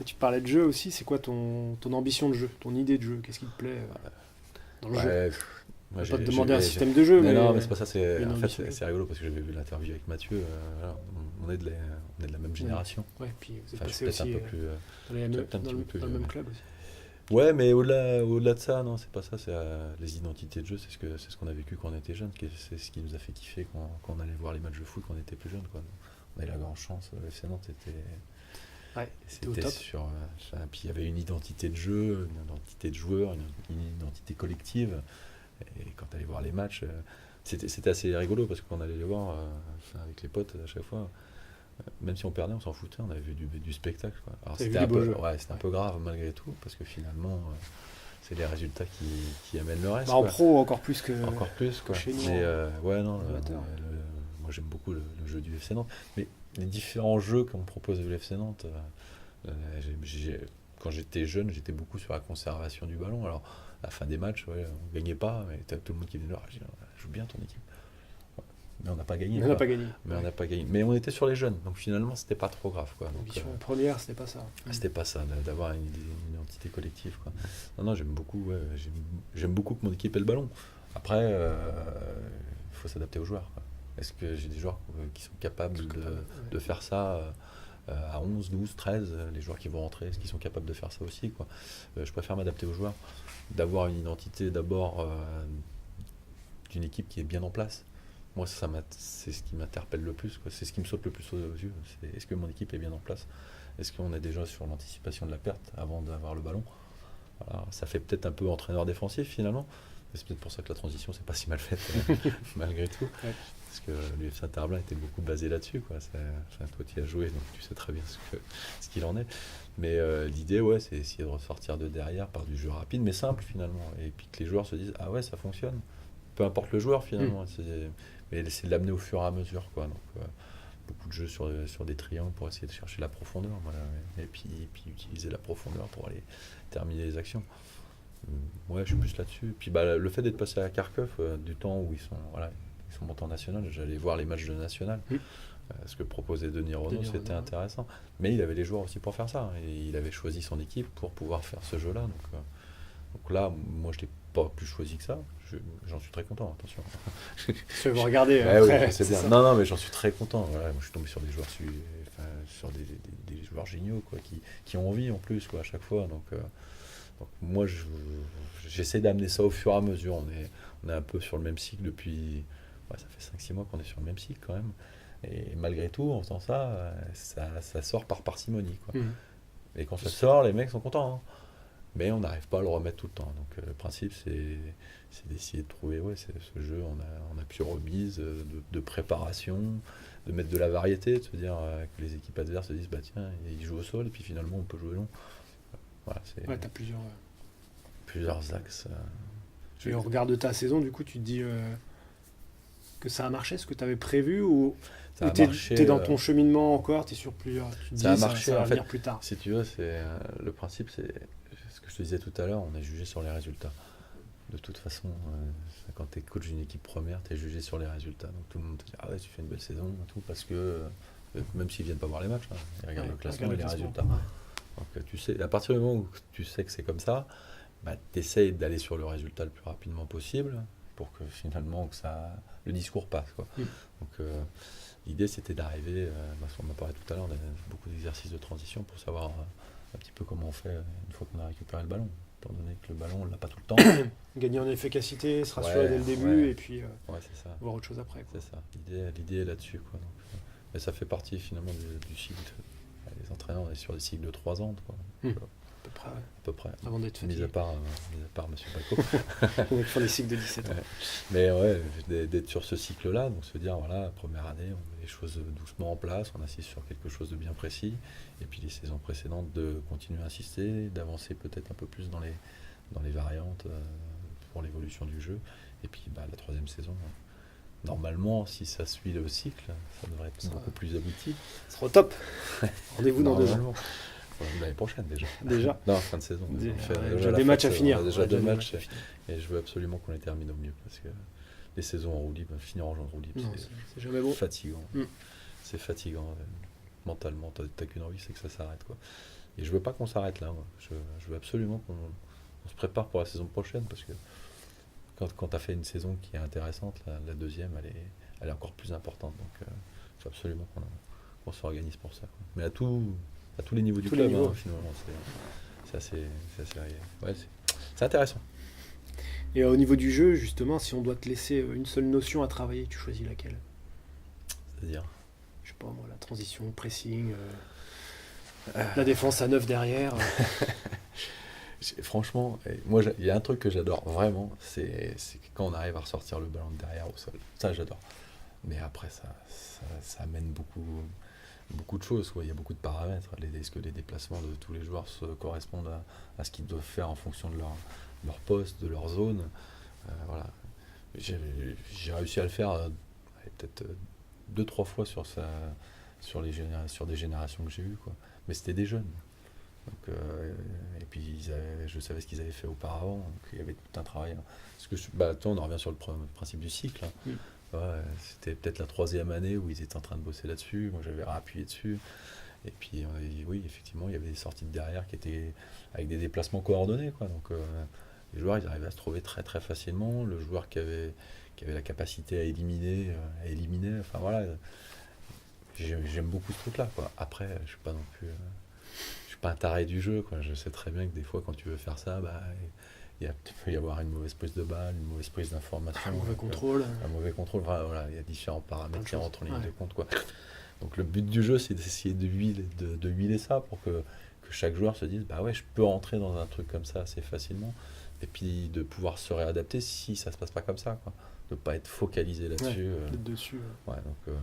tu parlais de jeu aussi, c'est quoi ton ambition de jeu, ton idée de jeu? Qu'est-ce qui te plaît dans le jeu? Ouais, On moi va pas te demander un système de jeu, mais mais non, mais c'est pas ça. une En fait, ambition de jeu. c'est rigolo parce que j'avais vu l'interview avec Mathieu. Voilà, on est de la même génération. Ouais, puis vous êtes Enfin, je suis passé peut-être un aussi peu plus. dans, les Je suis ME, peut-être un dans, petit le, peu plus dans le vieux, même mais- club aussi. Ouais, mais au-delà de ça, non, c'est pas ça. C'est les identités de jeu. C'est ce qu'on a vécu quand on était jeune. C'est ce qui nous a fait kiffer quand on allait voir les matchs de foot quand on était plus jeune, quoi. On a eu la grande chance. Le FC Nantes Ouais, c'était au c'était top. sur. Puis il y avait une identité de jeu, une identité de joueur, une identité collective. Et quand tu allais voir les matchs, c'était assez rigolo parce que quand on allait les voir avec les potes à chaque fois, même si on perdait, on s'en foutait, on avait vu du spectacle, quoi. Alors T'avais c'était vu un du beau peu, jeu. ouais, c'était un peu grave malgré tout parce que finalement, c'est les résultats qui amènent le reste, Bah, en quoi. pro, encore plus que Encore plus, quoi. chez nous, Mais ouais, non, amateur. moi j'aime beaucoup le jeu du FC Nantes. Mais les différents jeux qu'on me propose de l'FC Nantes, quand j'étais jeune, j'étais beaucoup sur la conservation du ballon. Alors, à la fin des matchs, ouais, on gagnait pas, mais t'as tout le monde qui venait là, je dis, joue bien ton équipe. Ouais. Mais on n'a pas gagné, on n'a quoi. pas gagné. Mais on n'a pas gagné. Mais on était sur les jeunes, donc finalement, c'était pas trop grave, quoi. Donc, L'ambition première, c'était pas ça. c'était pas ça, d'avoir une identité collective, quoi. Non, j'aime beaucoup, ouais, j'aime beaucoup que mon équipe ait le ballon. Après, il faut s'adapter aux joueurs, quoi. Est-ce que j'ai des joueurs qui sont capables de faire ça à 11, 12, 13, les joueurs qui vont rentrer, est-ce qu'ils sont capables de faire ça aussi, quoi. Je préfère m'adapter aux joueurs, d'avoir une identité d'abord d'une équipe qui est bien en place. Moi, c'est ce qui m'interpelle le plus, quoi. C'est ce qui me saute le plus aux yeux. Est-ce que mon équipe est bien en place? Est-ce qu'on est déjà sur l'anticipation de la perte avant d'avoir le ballon? Alors, ça fait peut-être un peu entraîneur défensif finalement. C'est peut-être pour ça que la transition c'est pas si mal faite malgré tout. Ouais. Parce que l'UF Saint-Herblain était beaucoup basé là-dessus, quoi. Toi tu y as joué donc tu sais très bien ce qu'il en est. Mais l'idée ouais, c'est essayer de ressortir de derrière par du jeu rapide mais simple finalement. Et puis que les joueurs se disent ah ouais ça fonctionne. Peu importe le joueur finalement. Mais c'est de l'amener au fur et à mesure, quoi. Donc beaucoup de jeux sur des triangles pour essayer de chercher la profondeur, voilà. Et puis utiliser la profondeur pour aller terminer les actions. Ouais, je suis plus là-dessus. Puis le fait d'être passé à Kharkov, du temps où ils sont montés en national, j'allais voir les matchs de national. Ce que proposait Denis Renaud, c'était intéressant. Mais il avait les joueurs aussi pour faire ça. Et il avait choisi son équipe pour pouvoir faire ce jeu-là. Donc là, moi, je l'ai pas plus choisi que ça. J'en suis très content, attention. Je vais vous regarder. Ouais, Après, oui, c'est bien. ça. Non, mais j'en suis très content. Voilà, moi, je suis tombé sur des joueurs, sur des joueurs géniaux, quoi, qui ont envie en plus, quoi, à chaque fois. Donc moi, j'essaie d'amener ça au fur et à mesure. On est un peu sur le même cycle depuis. Ouais, ça fait 5-6 mois qu'on est sur le même cycle quand même. Et malgré tout, en faisant ça, ça sort par parcimonie, quoi. Et quand ça sort, les mecs sont contents, hein. Mais on n'arrive pas à le remettre tout le temps. Donc le principe, c'est d'essayer de trouver ce jeu on a pu remise de préparation, de mettre de la variété, de se dire que les équipes adverses se disent bah tiens, ils jouent au sol et puis finalement on peut jouer long. Voilà, Ouais, t'as plusieurs axes. Et au regard de ta saison, du coup, tu te dis que ça a marché, ce que tu avais prévu, ou Ça a t'es marché, dans ton cheminement encore, t'es sur plusieurs. Tu te ça a dis marché, ça va en fait. venir plus tard. Si tu veux, le principe, c'est ce que je te disais tout à l'heure, on est jugé sur les résultats. De toute façon, quand tu es coach d'une équipe première, tu es jugé sur les résultats. Donc tout le monde te dit ah ouais, tu fais une belle saison, et tout, parce que même s'ils viennent pas voir les matchs, hein, ils regardent le classement et les résultats. Donc tu sais, à partir du moment où tu sais que c'est comme ça, bah, tu essayes d'aller sur le résultat le plus rapidement possible pour que finalement le discours passe, quoi. Donc l'idée c'était d'arriver, on m'a parlé tout à l'heure, on a beaucoup d'exercices de transition pour savoir un petit peu comment on fait une fois qu'on a récupéré le ballon, étant donné que le ballon on l'a pas tout le temps. Gagner en efficacité, se rassurer dès le début, et puis c'est ça. voir autre chose après, quoi. C'est ça, l'idée est là-dessus, quoi. Donc, mais ça fait partie finalement du cycle. Les entraîneurs, on est sur des cycles de 3 ans, quoi. Donc, À peu près, ouais. à peu près. Avant d'être fatigué. Mis à part M. Paco. On est sur les cycles de 17 ans. Ouais. Mais ouais, d'être sur ce cycle-là, donc se dire, voilà, première année, on met les choses doucement en place, on assiste sur quelque chose de bien précis, et puis les saisons précédentes, de continuer à insister, d'avancer peut-être un peu plus dans les variantes pour l'évolution du jeu, et puis la 3e saison, normalement, si ça suit le cycle, ça devrait être beaucoup plus abouti. Ce sera au top. Rendez-vous dans 2 ans. L'année prochaine déjà. Déjà. Non, fin de saison. Déjà des matchs à finir. Déjà 2 matchs. Et je veux absolument qu'on les termine au mieux. Parce que les saisons en roue libre, finir en roue libre, c'est jamais bon. Fatigant. C'est fatigant. Mentalement, t'as qu'une envie, c'est que ça s'arrête, quoi. Et je veux pas qu'on s'arrête là, moi. Je veux absolument qu'on se prépare pour la saison prochaine, parce que quand tu as fait une saison qui est intéressante, la deuxième, elle est encore plus importante. Donc, il faut absolument qu'on s'organise pour ça, quoi. Mais à tous les niveaux du Tous les club, niveaux. hein, finalement, c'est assez, ouais, c'est intéressant. Et au niveau du jeu, justement, si on doit te laisser une seule notion à travailler, tu choisis laquelle? C'est-à-dire, Je sais pas moi, la transition, le pressing, la défense à 9 derrière. franchement, moi, il y a un truc que j'adore vraiment, c'est quand on arrive à ressortir le ballon de derrière au sol. Ça, j'adore. Mais après, ça amène beaucoup de choses, quoi. Il y a beaucoup de paramètres. Est-ce que les déplacements de tous les joueurs se correspondent à ce qu'ils doivent faire en fonction de leur poste, de leur zone. Voilà. J'ai réussi à le faire peut-être 2-3 fois sur des générations que j'ai eues, quoi. Mais c'était des jeunes. Donc, et puis je savais ce qu'ils avaient fait auparavant, donc il y avait tout un travail, hein. Parce que toi, on en revient sur le principe du cycle, hein. Mm. Ouais, c'était peut-être la 3e année où ils étaient en train de bosser là-dessus, moi j'avais appuyé dessus, et puis oui, effectivement, il y avait des sorties de derrière qui étaient avec des déplacements coordonnés, quoi. Donc les joueurs, ils arrivaient à se trouver très très facilement, le joueur qui avait la capacité à éliminer, enfin voilà, j'aime beaucoup ce truc-là, quoi. Après, je suis pas non plus... je suis pas un taré du jeu, quoi. Je sais très bien que des fois, quand tu veux faire ça, bah, il peut y avoir une mauvaise prise de balle, une mauvaise prise d'information. Un mauvais Donc, contrôle. un mauvais contrôle, voilà, il y a différents paramètres qui rentrent en ligne Ouais. de compte, quoi. Donc le but du jeu, c'est d'essayer de huiler ça pour que chaque joueur se dise, bah ouais, je peux rentrer dans un truc comme ça assez facilement, et puis de pouvoir se réadapter si ça se passe pas comme ça, quoi. De pas être focalisé là-dessus. D'être dessus. Ouais, donc,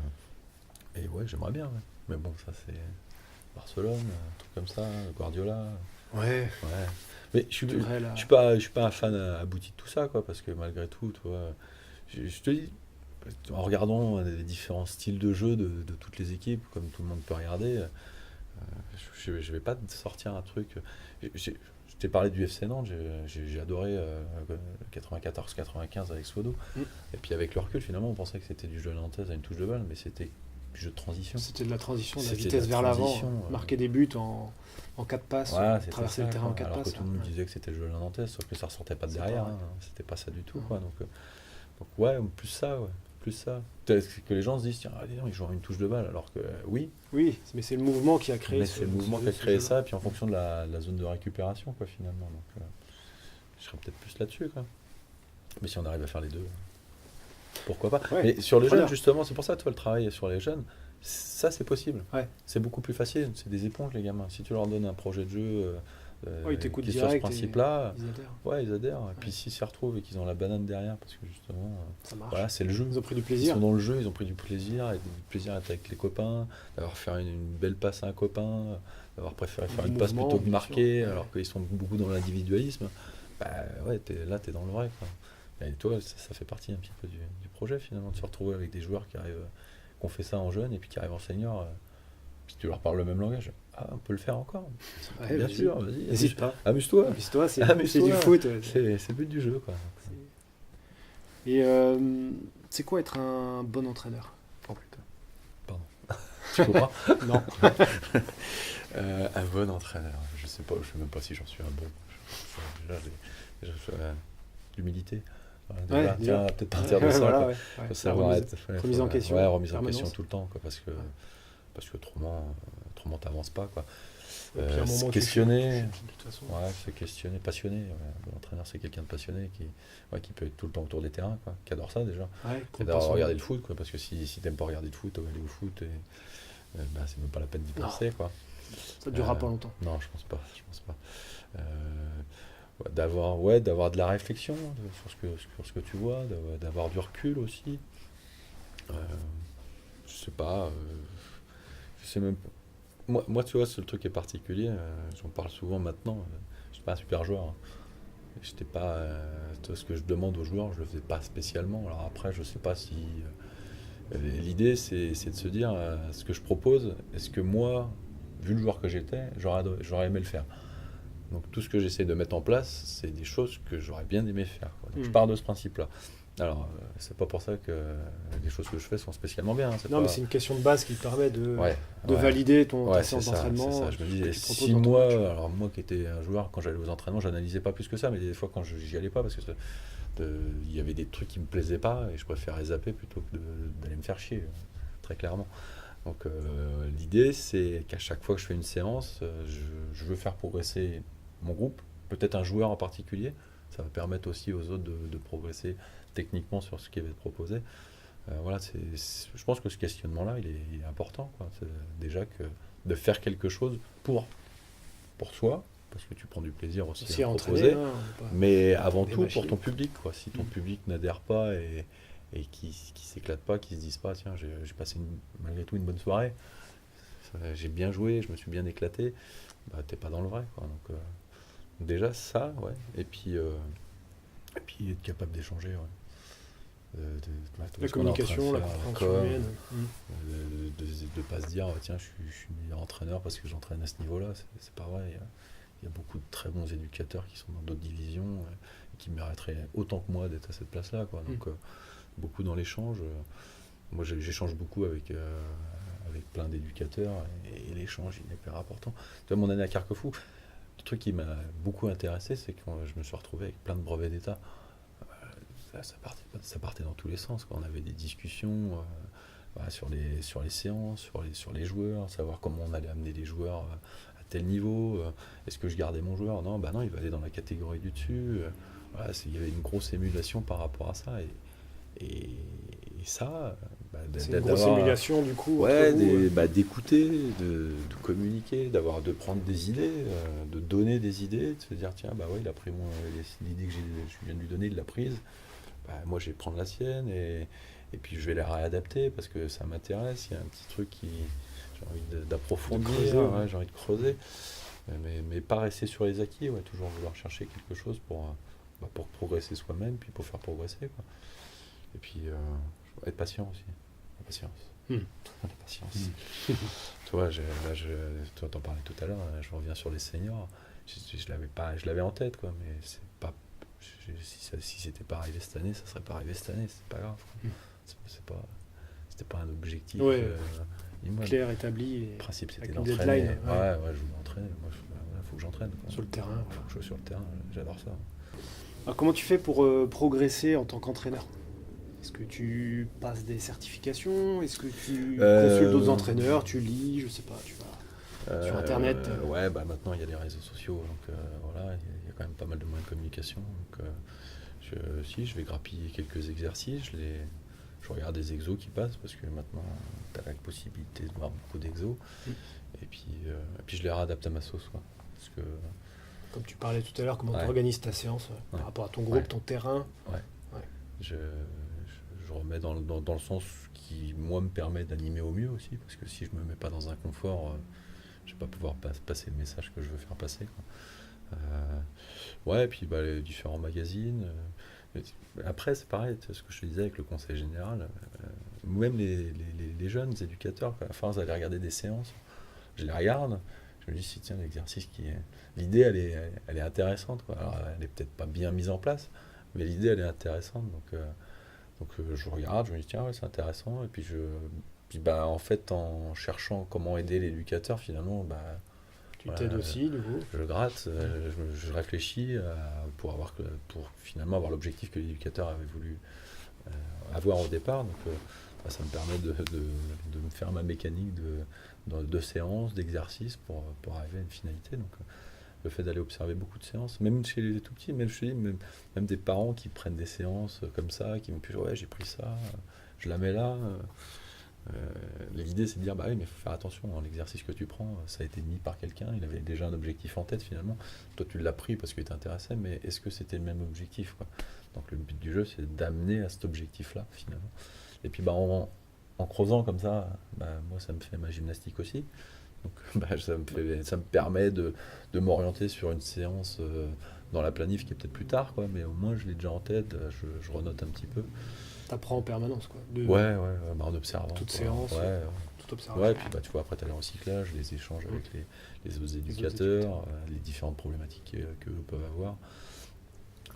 et ouais, j'aimerais bien, ouais. Mais bon, ça c'est Barcelone, un truc comme ça, Guardiola. Ouais. Ouais. Mais je Tourelle, là. suis pas un fan abouti de tout ça, quoi, parce que malgré tout, tu vois, je te dis, en regardant les différents styles de jeu de toutes les équipes, comme tout le monde peut regarder, je vais pas te sortir un truc. Je t'ai parlé du FC Nantes, j'ai adoré 94-95 avec Swodo. Mm. Et puis avec le recul, finalement, on pensait que c'était du jeu nantais à une touche de balle, mais c'était du jeu de transition. C'était de la transition, de la C'était vitesse de la vers l'avant, transition, marquer des buts en 4 passes, Ouais, c'était traverser ça, le terrain en quoi. 4 Alors passes. que tout le monde Ouais. disait que c'était le jeu nantais, sauf que ça ressortait pas de C'est derrière, pas vrai. hein. C'était pas ça du tout, Mhm. quoi. Donc ouais, plus ça, ouais. Plus ça. Peut-être que les gens se disent, tiens, allez, non, ils jouent à une touche de balle, alors que oui, Oui, mais c'est le mouvement qui a créé mais c'est le mouvement qui a ce créé jeu-là. ça, et puis en fonction de la zone de récupération, quoi, finalement. Donc je serais peut-être plus là-dessus, quoi. Mais si on arrive à faire les deux, pourquoi pas. Ouais, Mais sur les preneur. jeunes, justement, c'est pour ça, toi, le travail sur les jeunes, ça, c'est possible. Ouais. C'est beaucoup plus facile. C'est des éponges, les gamins. Si tu leur donnes un projet de jeu Ouais, ils t'écoutent qui est sur ce direct. principe-là, Ils adhèrent. ouais, ils adhèrent. Et puis s'ils s'y retrouvent et qu'ils ont la banane derrière, parce que justement, Ça marche. voilà, c'est le jeu. Ils ont pris du Ils plaisir. sont dans le jeu, ils ont pris du plaisir, et du plaisir à être avec les copains, d'avoir fait une belle passe à un copain, d'avoir préféré faire Du une passe mouvement, plutôt que bien marquer, sûr. Ouais. alors qu'ils sont beaucoup dans l'individualisme. Bah ouais, là, t'es dans le vrai, quoi. Et toi, ça fait partie un petit peu du projet, finalement, de se retrouver avec des joueurs qui ont fait ça en jeune et puis qui arrivent en senior, puis tu leur parles le même langage. Ah, on peut le faire encore. Ouais, Bien vas-y. sûr, vas-y. N'hésite pas. Amuse-toi. Amuse-toi, c'est Amuse-toi. du foot. C'est le but du jeu, quoi. Et c'est quoi être un bon entraîneur? Oh putain. Tu comprends? Non. Un bon entraîneur. Je sais même pas si j'en suis un bon. Déjà, l'humilité. Voilà, Ouais, déjà, déjà. peut-être partir de Ouais, ça. voilà, quoi. ouais. Faut savoir remise en question, Ouais, remise en permanence. question tout le temps, quoi, parce que autrement t'avances pas, quoi. Et puis, à un moment, Se tu questionner. changes, de toute façon. Ouais, se questionner, passionné. Ouais. Un bon entraîneur, c'est quelqu'un de passionné qui peut être tout le temps autour des terrains, quoi, qui adore ça déjà. Ouais, Et d'avoir regardé le foot, quoi, parce que si t'aimes pas regarder le foot, aller au foot, bah, c'est même pas la peine d'y Non. penser, quoi. Ça durera pas longtemps. Non, je pense pas. D'avoir de la réflexion sur ce que tu vois, d'avoir du recul aussi. Je sais pas. Je sais même pas. Moi, tu vois, c'est le truc qui est particulier. J'en parle souvent maintenant. Je suis pas un super joueur, hein. J'étais pas. Tout ce que je demande aux joueurs, je le faisais pas spécialement. Alors après, je sais pas si. L'idée, c'est de se dire ce que je propose. Est-ce que moi, vu le joueur que j'étais, j'aurais aimé le faire. Donc tout ce que j'essaie de mettre en place, c'est des choses que j'aurais bien aimé faire, quoi. Donc je pars de ce principe-là. Alors, c'est pas pour ça que les choses que je fais sont spécialement bien. Non, mais c'est une question de base qui te permet de Ouais, valider ta ouais, c'est séance ça, c'est d'entraînement, ça. Je me ce dis, que et tu proposes 6 dans ton mois, match. alors moi qui étais un joueur, quand j'allais aux entraînements, j'analysais pas plus que ça, mais des fois quand j'y allais pas, parce que il y avait des trucs qui me plaisaient pas, et je préférais zapper plutôt que d'aller me faire chier, très clairement. Donc l'idée, c'est qu'à chaque fois que je fais une séance, je veux faire progresser mon groupe, peut-être un joueur en particulier. Ça va permettre aussi aux autres de progresser techniquement sur ce qui va être proposé. Voilà, je pense que ce questionnement-là, il est important, quoi. C'est déjà que de faire quelque chose pour soi, parce que tu prends du plaisir aussi Aussi à à entraîner, proposer, hein, mais pas pour avant des tout pour ton machines. public, quoi. Si ton public n'adhère pas et qui s'éclate pas, qui se disent pas, tiens, j'ai passé malgré tout une bonne soirée, j'ai bien joué, je me suis bien éclaté, bah t'es pas dans le vrai, quoi. Donc déjà ça, ouais. Et puis être capable d'échanger, ouais. La Ce qu'on est en train de communication, la faire à la compréhension com, humaine. de pas se dire tiens je suis meilleur entraîneur parce que j'entraîne à ce niveau-là, c'est pas vrai. Il y a beaucoup de très bons éducateurs qui sont dans d'autres divisions et qui mériteraient autant que moi d'être à cette place-là, quoi. Donc beaucoup dans l'échange. Moi j'échange beaucoup avec plein d'éducateurs et l'échange il est hyper important. Tu vois, mon année à Carquefou, le truc qui m'a beaucoup intéressé, c'est que je me suis retrouvé avec plein de brevets d'État. Ça partait dans tous les sens, quoi. On avait des discussions voilà, sur les séances, sur les joueurs, savoir comment on allait amener les joueurs à tel niveau. Est-ce que je gardais mon joueur? Non, bah non, il va aller dans la catégorie du dessus. Voilà, il y avait une grosse émulation par rapport à ça. Et ça, bah, C'est une grosse d'avoir, émulation du coup entre ouais, vous. d'écouter, de communiquer, de prendre des idées, de donner des idées, de se dire tiens, bah ouais, il a pris l'idée que je viens de lui donner, il l'a prise. Bah, moi je vais prendre la sienne et puis je vais la réadapter parce que ça m'intéresse, il y a un petit truc qui j'ai envie d'approfondir, De creuser, ouais. ouais, j'ai envie de creuser, mais pas rester sur les acquis, ouais, toujours vouloir chercher quelque chose pour progresser soi-même, puis pour faire progresser, quoi. Et puis être patient aussi, la patience. La patience. Tu vois, toi t'en parlais tout à l'heure, je reviens sur les seniors, je l'avais en tête, quoi, mais c'est pas si c'était pas arrivé cette année, ça serait pas arrivé cette année, c'est pas grave, quoi. C'était pas un objectif Ouais, immense. clair, établi, Le et principe c'était avec une d'entraîner. deadline. Ouais, ouais, je voulais entraîner. Moi, faut que j'entraîne, quoi. Sur le terrain. Faut Voilà. que je sois sur le terrain, j'adore ça. Alors, comment tu fais pour progresser en tant qu'entraîneur? Est-ce que tu passes des certifications? Est-ce que tu consultes d'autres entraîneurs? Tu lis, je sais pas, tu vas sur Internet? Ouais, bah maintenant il y a les réseaux sociaux, donc voilà, il y a quand même pas mal de moyens de communication. Donc je vais grappiller quelques exercices, je regarde des exos qui passent parce que maintenant tu as la possibilité de voir beaucoup d'exos. Et puis je les réadapte à ma sauce, quoi. Parce que Comme tu parlais tout à l'heure, comment tu ouais, organises ta séance par ouais, rapport à ton groupe, ouais, ton terrain? ouais. Ouais. Je remets dans le sens qui, moi, me permet d'animer au mieux aussi, parce que si je me mets pas dans un confort, je vais pas pouvoir passer le message que je veux faire passer, quoi. Ouais, et puis bah, les différents magazines. Après, c'est pareil, tu sais, ce que je te disais avec le conseil général, même les jeunes éducateurs, quoi, à force d'aller regarder des séances, je les regarde, je me dis, si tiens, l'exercice qui est. L'idée, elle est intéressante, quoi. Alors, elle est peut-être pas bien mise en place, mais l'idée, elle est intéressante. Donc je regarde, je me dis, tiens, ouais, c'est intéressant. Et puis bah, en fait, en cherchant comment aider l'éducateur, finalement, bah, Tu voilà, t'aides aussi, du coup. je gratte, je réfléchis pour finalement avoir l'objectif que l'éducateur avait voulu avoir au départ. Donc bah, ça me permet de me faire ma mécanique de séances, d'exercices pour arriver à une finalité. Donc le fait d'aller observer beaucoup de séances, même chez les tout petits, même, je te dis, même des parents qui prennent des séances comme ça, qui vont plus ouais, j'ai pris ça, je la mets là. L'idée c'est de dire bah oui mais il faut faire attention, hein, l'exercice que tu prends ça a été mis par quelqu'un, il avait déjà un objectif en tête finalement, toi tu l'as pris parce qu'il t'intéressait, mais est-ce que c'était le même objectif, quoi. Donc le but du jeu c'est d'amener à cet objectif là finalement, et puis bah en creusant comme ça, bah, moi ça me fait ma gymnastique aussi, donc bah, ça me permet de m'orienter sur une séance dans la planif qui est peut-être plus tard, quoi, mais au moins je l'ai déjà en tête, je renote un petit peu. T'apprends en permanence, quoi. Ouais, bah, en observant, Toute quoi. séance, Ouais, toute observation. ouais, puis bah, tu vois, après, tu as le recyclage, les échanges avec les autres éducateurs, les différentes problématiques qu'eux peuvent avoir.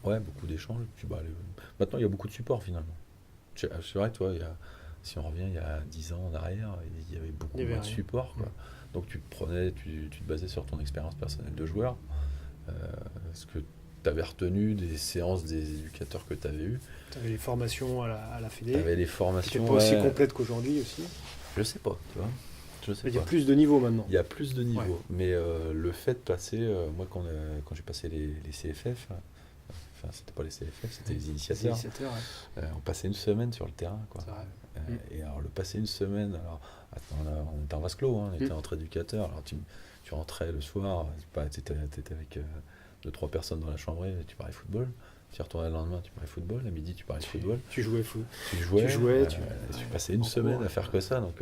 Ouais, beaucoup d'échanges. Puis, maintenant, il y a beaucoup de support finalement. C'est vrai, toi, si on revient il y a 10 ans en arrière, il y avait beaucoup moins de support, quoi. Donc tu te basais sur ton expérience personnelle de joueur, ce que tu avais retenu des séances des éducateurs que tu avais eues. Tu avais les formations à la Fédé. Tu avais les formations. Qui n'étaient pas aussi complètes qu'aujourd'hui aussi. Je sais pas, tu vois. Il y a plus de niveaux maintenant. Il y a plus de niveaux. Mais le fait de passer, moi quand j'ai passé les CFF, enfin c'était pas les CFF, c'était les initiateurs. On passait une semaine sur le terrain, quoi. Et alors le passer une semaine, alors on était en vase clos, on était entre éducateurs, alors tu rentrais le soir, tu étais avec 2-3 personnes dans la chambre et tu parlais football. Tu retournais le lendemain, tu parlais football, à midi tu parlais football. Tu jouais tu passais une semaine à faire que ça, donc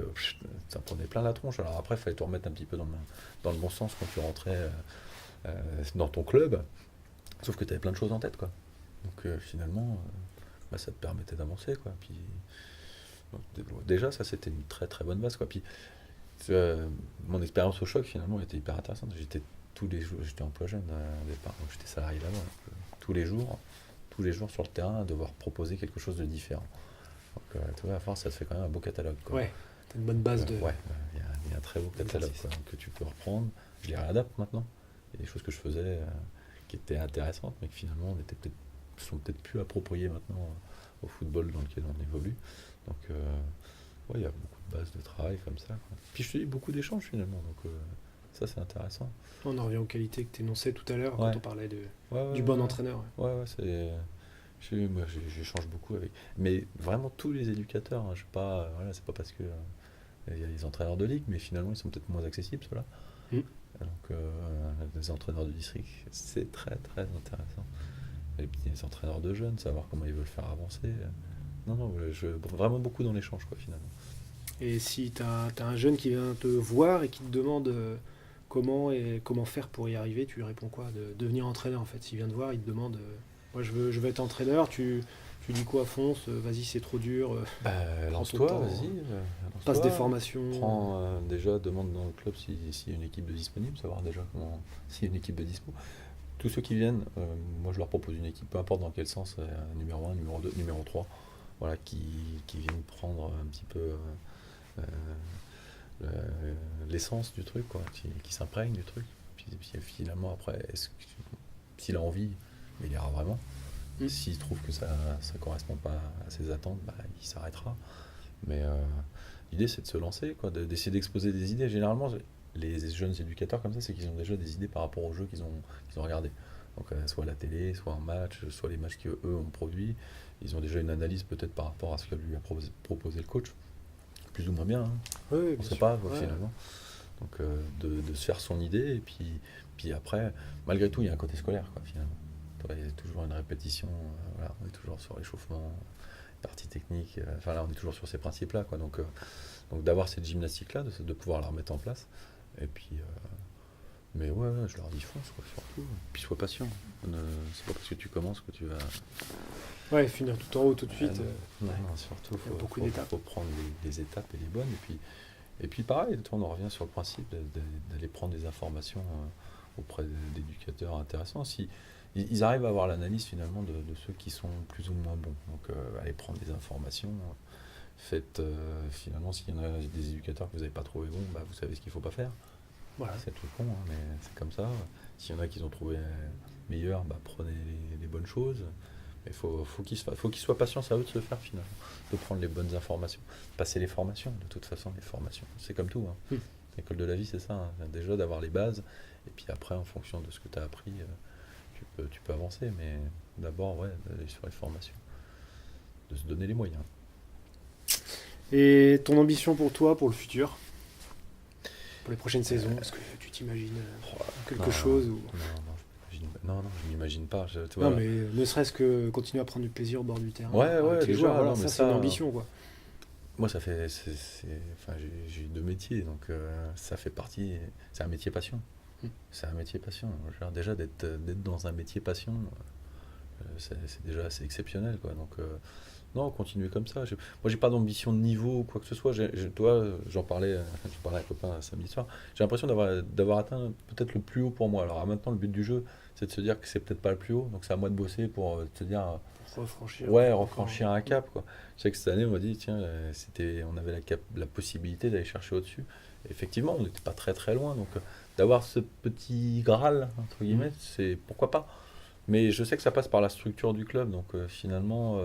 ça prenait plein la tronche. Alors après, il fallait te remettre un petit peu dans le bon sens quand tu rentrais dans ton club, sauf que tu avais plein de choses en tête, quoi. Donc finalement, ça te permettait d'avancer, quoi. Puis, déjà, ça c'était une très très bonne base, quoi. Puis mon expérience au choc finalement était hyper intéressante. J'étais emploi jeune au départ, donc j'étais salarié là-bas. Tous les jours sur le terrain, à devoir proposer quelque chose de différent. Donc, tu vois, à force, ça te fait quand même un beau catalogue, quoi. Ouais, t'as une bonne base de... Ouais, il y a un très beau catalogue, quoi, que tu peux reprendre. Je les réadapte maintenant. Il y a des choses que je faisais qui étaient intéressantes, mais qui finalement sont peut-être plus appropriées maintenant au football dans lequel on évolue. Donc, il y a beaucoup de bases de travail comme ça, quoi. Puis je te dis, beaucoup d'échanges finalement. Donc, ça, c'est intéressant. On en revient aux qualités que tu énonçais tout à l'heure quand on parlait du bon entraîneur. Moi, j'échange beaucoup avec. Mais vraiment tous les éducateurs, hein, c'est pas parce que il y a les entraîneurs de ligue, mais finalement ils sont peut-être moins accessibles, ceux-là. Donc les entraîneurs de district, c'est très très intéressant. Les petits entraîneurs de jeunes, savoir comment ils veulent faire avancer. Vraiment beaucoup dans l'échange, quoi, finalement. Et si tu as un jeune qui vient te voir et qui te demande comment faire pour y arriver, tu lui réponds quoi? De devenir entraîneur, en fait. S'il vient te voir, il te demande moi je veux être entraîneur, tu dis quoi? Fonce, vas-y, c'est trop dur. Lance-toi, vas-y. Passe des formations. Déjà, demande dans le club s'il y a une équipe de disponible, savoir déjà s'il y a une équipe de dispo. Tous ceux qui viennent, moi je leur propose une équipe, peu importe dans quel sens, numéro 1, numéro 2, numéro 3, voilà, qui viennent prendre un petit peu l'essence du truc, quoi, qui s'imprègne du truc. Puis finalement, après, s'il a envie, il ira vraiment. S'il trouve que ça ne correspond pas à ses attentes, il s'arrêtera. Mais l'idée, c'est de se lancer, quoi, d'essayer d'exposer des idées. Généralement, les jeunes éducateurs comme ça, c'est qu'ils ont déjà des idées par rapport aux jeux qu'ils ont regardés. Donc, soit à la télé, soit en match, soit les matchs qu'eux ont produits. Ils ont déjà une analyse peut-être par rapport à ce que lui a proposé le coach. Plus ou moins bien, hein. Oui, on ne sait pas, finalement. Donc, de se faire son idée, et puis après, malgré tout, il y a un côté scolaire, quoi, finalement. Il y a toujours une répétition, on est toujours sur l'échauffement, partie technique, là, on est toujours sur ces principes-là, quoi. Donc d'avoir cette gymnastique-là, de pouvoir la remettre en place, et puis... mais je leur dis fonce, quoi, surtout. Puis sois patient. C'est pas parce que tu commences que tu vas... Ouais, finir tout en haut tout de suite. Non, surtout, il faut prendre les étapes et les bonnes. Et puis pareil, on en revient sur le principe d'aller prendre des informations auprès d'éducateurs intéressants. Si ils arrivent à avoir l'analyse finalement de ceux qui sont plus ou moins bons. Donc aller prendre des informations. Faites, finalement, s'il y en a des éducateurs que vous n'avez pas trouvé bons, vous savez ce qu'il ne faut pas faire. Voilà. C'est tout con, hein, mais c'est comme ça. S'il y en a qui ont trouvé meilleurs, prenez les bonnes choses. Mais faut qu'ils soient patients, c'est à eux de se faire finalement, de prendre les bonnes informations. Passer les formations, de toute façon, les formations. C'est comme tout, hein. L'école de la vie, c'est ça, hein. Déjà d'avoir les bases, et puis après, en fonction de ce que tu as appris, tu peux avancer. Mais d'abord, d'aller sur les formations. De se donner les moyens. Et ton ambition pour toi, pour le futur? Pour les prochaines saisons, est-ce que tu t'imagines quelque chose ou... Non, je m'imagine pas. Mais ne serait-ce que continuer à prendre du plaisir au bord du terrain. Déjà, joueurs, ça c'est une ambition, quoi. Moi, ça fait... j'ai eu 2 métiers, donc ça fait partie... C'est un métier passion. C'est un métier passion. Déjà, d'être dans un métier passion, c'est déjà assez exceptionnel, quoi. Donc, Non, continuer comme ça. Moi, j'ai pas d'ambition de niveau ou quoi que ce soit. Toi, j'en parlais à un copain samedi soir. J'ai l'impression d'avoir atteint peut-être le plus haut pour moi. Alors maintenant, le but du jeu, c'est de se dire que c'est peut-être pas le plus haut. Donc c'est à moi de bosser pour te dire, refranchir un cap, quoi. Je sais que cette année, on m'a dit, tiens, on avait la possibilité d'aller chercher au-dessus. Et effectivement, on n'était pas très très loin. Donc d'avoir ce petit Graal, entre guillemets, c'est pourquoi pas. Mais je sais que ça passe par la structure du club. Donc finalement.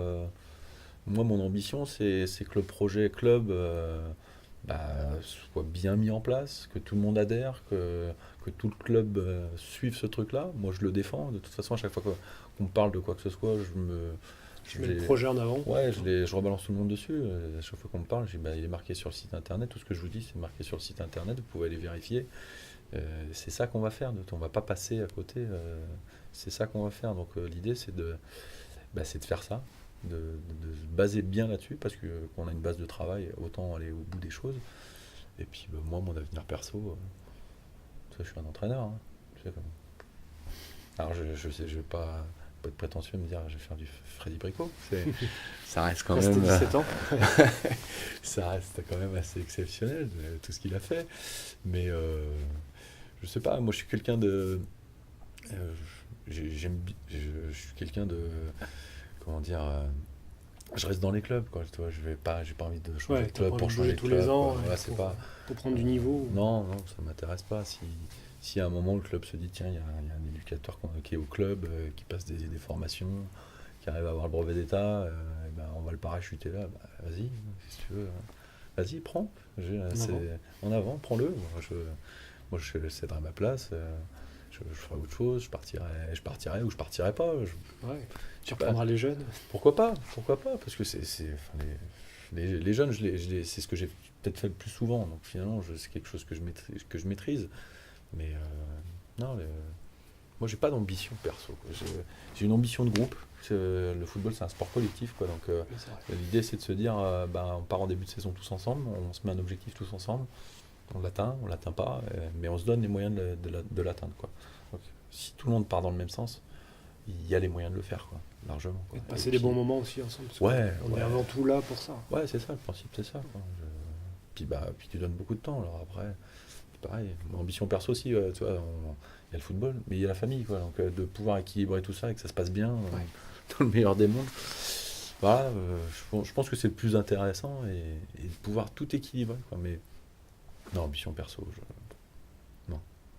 Moi, mon ambition, c'est que le projet club soit bien mis en place, que tout le monde adhère, que tout le club suive ce truc-là. Moi, je le défends. De toute façon, à chaque fois qu'on me parle de quoi que ce soit, je mets le projet en avant. Ouais, je rebalance tout le monde dessus. À chaque fois qu'on me parle, je dis, il est marqué sur le site internet. Tout ce que je vous dis, c'est marqué sur le site internet. Vous pouvez aller vérifier. C'est ça qu'on va faire. On ne va pas passer à côté. C'est ça qu'on va faire. Donc, l'idée, c'est de faire ça. De se baser bien là-dessus parce qu'on a une base de travail, autant aller au bout des choses. Et puis moi, mon avenir perso, je suis un entraîneur, hein, tu sais comment. Alors je vais pas être prétentieux de me dire je vais faire du Freddy Bricot, ça reste quand même 17 ans. Ça reste quand même assez exceptionnel tout ce qu'il a fait, mais je sais pas, moi je suis quelqu'un de je suis quelqu'un de comment dire, je reste dans les clubs, quoi. Tu vois, j'ai pas envie de changer de club pour changer tous de club, les ans, pour prendre du niveau. Non, ça m'intéresse pas. Si à un moment le club se dit tiens, il y a un éducateur qui est au club, qui passe des formations, qui arrive à avoir le brevet d'État, on va le parachuter là. Vas-y, si tu veux, vas-y, prends. En avant, prends-le. Moi, je céderai ma place. Je ferai autre chose, je partirai ou je partirai pas. Tu reprendras les jeunes. Pourquoi pas, parce que les jeunes, c'est ce que j'ai peut-être fait le plus souvent, donc finalement c'est quelque chose que je maîtrise. Mais moi j'ai pas d'ambition perso, quoi. J'ai une ambition de groupe. Le football c'est un sport collectif, quoi. Donc l'idée c'est de se dire on part en début de saison tous ensemble, on se met un objectif tous ensemble. On l'atteint pas, mais on se donne les moyens de l'atteindre, quoi. Donc, si tout le monde part dans le même sens, il y a les moyens de le faire, quoi, largement, quoi. Et de passer des bons moments aussi ensemble. On est avant tout là pour ça. Ouais, c'est ça, le principe, c'est ça, quoi. Puis tu donnes beaucoup de temps, alors après, c'est pareil. Mon ambition perso aussi, tu vois, il y a le football, mais il y a la famille, quoi. Donc de pouvoir équilibrer tout ça et que ça se passe bien, dans le meilleur des mondes. Voilà, je pense que c'est le plus intéressant et de pouvoir tout équilibrer, quoi. Mais non, ambition perso,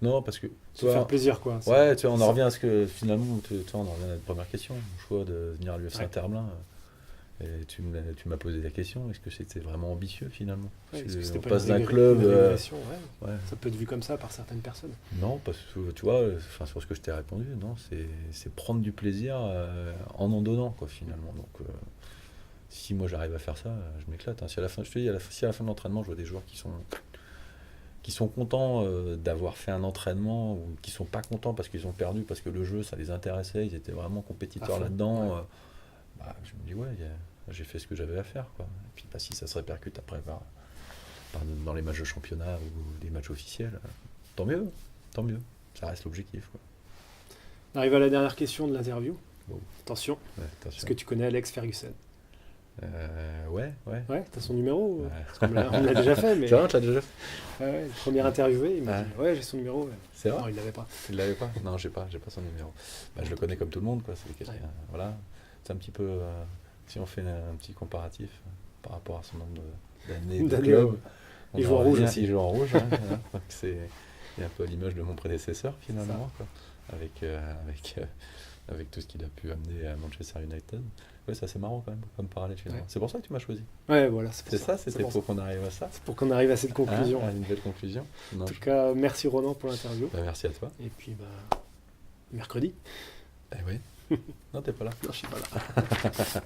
non, parce que se faire plaisir, quoi. Ouais, tu vois, on en revient à ce que finalement, on en revient à la première question, le choix de venir à l'UFC Interblain. Et tu m'as posé la question, est-ce que c'était vraiment ambitieux finalement? Est-ce que c'était on passe d'un club. Ça peut être vu comme ça par certaines personnes. Non, parce que tu vois, sur ce que je t'ai répondu, non, c'est prendre du plaisir en donnant, quoi, finalement. Donc si moi j'arrive à faire ça, je m'éclate, hein. Si à la fin, je te dis, si à la fin de l'entraînement, je vois des joueurs qui sont contents d'avoir fait un entraînement ou qui sont pas contents parce qu'ils ont perdu, parce que le jeu ça les intéressait, ils étaient vraiment compétiteurs là-dedans, je me dis j'ai fait ce que j'avais à faire, quoi. Et puis si ça se répercute après dans les matchs de championnat ou des matchs officiels, tant mieux, ça reste l'objectif, quoi. On arrive à la dernière question de l'interview. Bon. Attention. Est-ce que tu connais Alex Ferguson? Ouais, t'as son numéro? Parce on l'a déjà fait, mais... Tu l'as déjà fait? Le premier interviewé, il m'a dit j'ai son numéro. C'est vrai? Non, il l'avait pas. Il l'avait pas? Non, j'ai pas son numéro. Je le connais comme tout le monde, quoi. Voilà. C'est un petit peu... si on fait un petit comparatif par rapport à son nombre d'années de club, il joue en rouge aussi. Il joue en rouge, hein, donc c'est un peu à l'image de mon prédécesseur, finalement, quoi. Avec tout ce qu'il a pu amener à Manchester United. Ouais, ça c'est marrant quand même, comme parallèle finalement. C'est pour ça que tu m'as choisi. Ouais, voilà. C'était pour qu'on arrive à ça. C'est pour qu'on arrive à cette conclusion. À une belle conclusion. En tout cas, merci Ronan pour l'interview. Merci à toi. Et puis, mercredi. Eh oui. Non, t'es pas là. Non, je suis pas là.